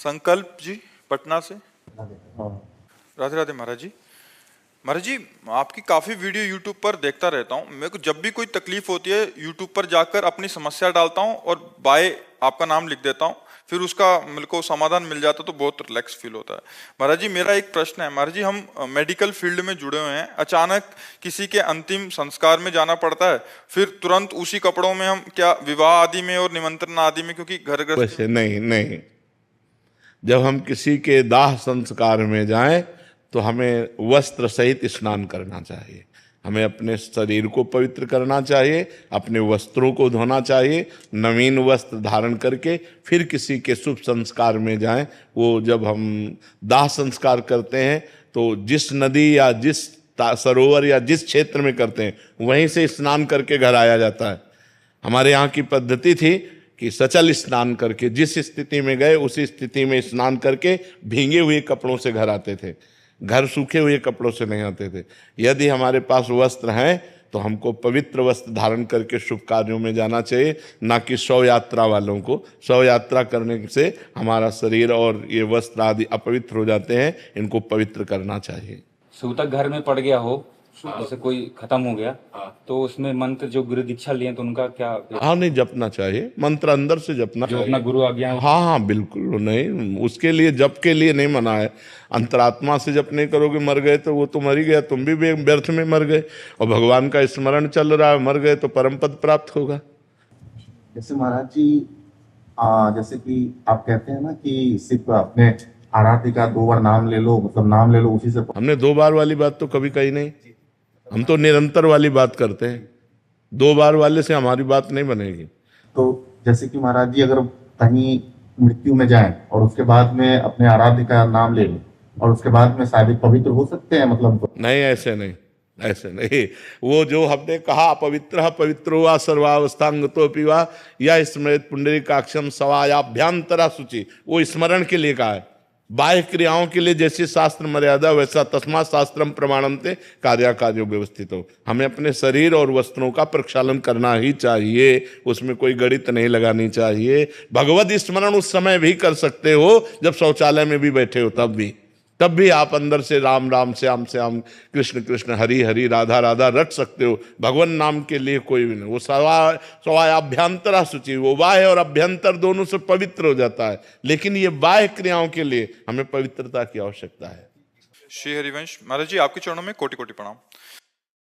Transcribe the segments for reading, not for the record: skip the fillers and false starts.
संकल्प जी पटना से। हाँ। राधे राधे महाराज जी। महाराज जी, आपकी काफ़ी वीडियो यूट्यूब पर देखता रहता हूँ। मेरे को जब भी कोई तकलीफ होती है यूट्यूब पर जाकर अपनी समस्या डालता हूँ और बाय आपका नाम लिख देता हूँ, फिर उसका मेरे को समाधान मिल जाता तो बहुत रिलैक्स फील होता है। महाराज जी, मेरा एक प्रश्न है। महाराज जी, हम मेडिकल फील्ड में जुड़े हुए हैं, अचानक किसी के अंतिम संस्कार में जाना पड़ता है, फिर तुरंत उसी कपड़ों में हम क्या विवाह आदि में और निमंत्रण आदि में, क्योंकि घर घर वैसे नहीं, जब हम किसी के दाह संस्कार में जाएं तो हमें वस्त्र सहित स्नान करना चाहिए। हमें अपने शरीर को पवित्र करना चाहिए, अपने वस्त्रों को धोना चाहिए, नवीन वस्त्र धारण करके फिर किसी के शुभ संस्कार में जाएं। वो जब हम दाह संस्कार करते हैं तो जिस नदी या जिस सरोवर या जिस क्षेत्र में करते हैं वहीं से स्नान करके घर आया जाता है। हमारे यहाँ की पद्धति थी कि सचल स्नान करके जिस स्थिति में गए उसी स्थिति में स्नान करके भींगे हुए कपड़ों से घर आते थे। घर सूखे हुए कपड़ों से नहीं आते थे। यदि हमारे पास वस्त्र हैं तो हमको पवित्र वस्त्र धारण करके शुभ कार्यों में जाना चाहिए, ना कि शव यात्रा वालों को। शव यात्रा करने से हमारा शरीर और ये वस्त्र आदि अपवित्र हो जाते हैं, इनको पवित्र करना चाहिए। सूतक घर में पड़ गया हो, जैसे कोई खत्म हो गया, तो उसमें मंत्र जो गुरु दीक्षा लिए तो उनका क्या? हाँ, नहीं जपना चाहिए, मंत्र अंदर से जपना जो अपना गुरु आज्ञा है। हाँ, बिल्कुल नहीं, उसके लिए जप के लिए नहीं मना है। अंतरात्मा से जप नहीं करोगे, मर गए तो वो तो मर ही गया, तुम भी व्यर्थ में मर गए। और भगवान का स्मरण चल रहा है, मर गए तो परम पद प्राप्त होगा। जैसे महाराज जी, जैसे कि आप कहते हैं ना कि सिर्फ अपने आराध्य का 2 बार नाम ले लो, मतलब नाम ले लो उसी से। हमने 2 बार वाली बात तो कभी कही नहीं, हम तो निरंतर वाली बात करते हैं। 2 बार वाले से हमारी बात नहीं बनेगी। तो जैसे कि महाराज जी, अगर कहीं मृत्यु में जाएं और उसके बाद में अपने आराध्य का नाम ले लें और उसके बाद में शायद पवित्र हो सकते हैं, मतलब नहीं, ऐसे नहीं। वो जो हमने कहा पवित्र पवित्रो वा सर्वावस्थांग तो पीवा या स्मृत पुंडरीकाक्षम सवायाभ्यांतरा शुचि, वो स्मरण के लिए कहा है। बाह्य क्रियाओं के लिए जैसी शास्त्र मर्यादा वैसा तस्मात् शास्त्रम प्रमाणन्ते कार्याकार्यो व्यवस्थित हो। हमें अपने शरीर और वस्त्रों का प्रक्षालन करना ही चाहिए, उसमें कोई गणित नहीं लगानी चाहिए। भगवत स्मरण उस समय भी कर सकते हो जब शौचालय में भी बैठे हो, तब भी आप अंदर से राम राम श्याम श्याम कृष्ण कृष्ण हरि हरि राधा राधा रट सकते हो। भगवान नाम के लिए कोई भी नहीं। वो सवायाभ्यंतरा शुचि, वो बाह्य और अभ्यंतर दोनों से पवित्र हो जाता है, लेकिन ये बाह्य क्रियाओं के लिए हमें पवित्रता की आवश्यकता है। श्री हरिवंश महाराज जी, आपके चरणों में कोटि कोटि प्रणाम।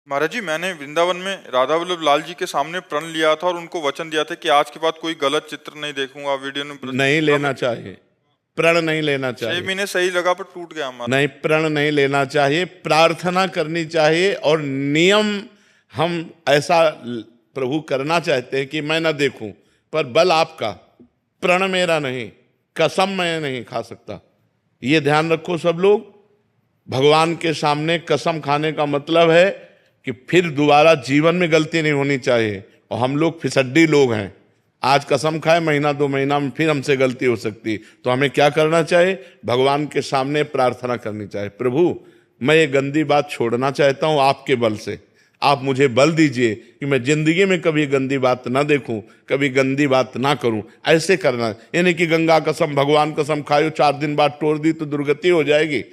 महाराज जी, मैंने वृंदावन में राधा वल्लभ लाल जी के सामने प्रण लिया था और उनको वचन दिया था कि आज के बाद कोई गलत चित्र नहीं देखूंगा, वीडियो में नहीं लेना चाहिए, प्रण नहीं लेना चाहिए। 6 महीने सही लगा पर टूट गया हमारा। नहीं, प्रण नहीं लेना चाहिए, प्रार्थना करनी चाहिए। और नियम हम ऐसा प्रभु करना चाहते हैं कि मैं ना देखूं, पर बल आपका, प्रण मेरा नहीं, कसम मैं नहीं खा सकता। ये ध्यान रखो सब लोग। भगवान के सामने कसम खाने का मतलब है कि फिर दोबारा जीवन में गलती नहीं होनी चाहिए। और हम लोग फिसड्डी लोग हैं, आज कसम खाए, महीना 2 महीना में फिर हमसे गलती हो सकती। तो हमें क्या करना चाहिए? भगवान के सामने प्रार्थना करनी चाहिए, प्रभु मैं ये गंदी बात छोड़ना चाहता हूँ, आपके बल से आप मुझे बल दीजिए कि मैं जिंदगी में कभी गंदी बात ना देखूं, कभी गंदी बात ना करूं। ऐसे करना, यानी कि गंगा कसम भगवान कसम खायो, 4 दिन बाद तोड़ दी तो दुर्गति हो जाएगी।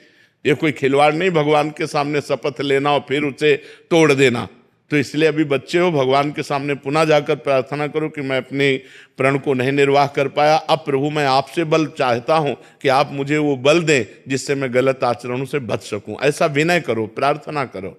ये कोई खिलवाड़ नहीं, भगवान के सामने शपथ लेना और फिर उसे तोड़ देना। तो इसलिए अभी बच्चे हो, भगवान के सामने पुनः जाकर प्रार्थना करो कि मैं अपने प्रण को नहीं निर्वाह कर पाया, अब प्रभु मैं आपसे बल चाहता हूं कि आप मुझे वो बल दें जिससे मैं गलत आचरणों से बच सकूं। ऐसा विनय करो, प्रार्थना करो।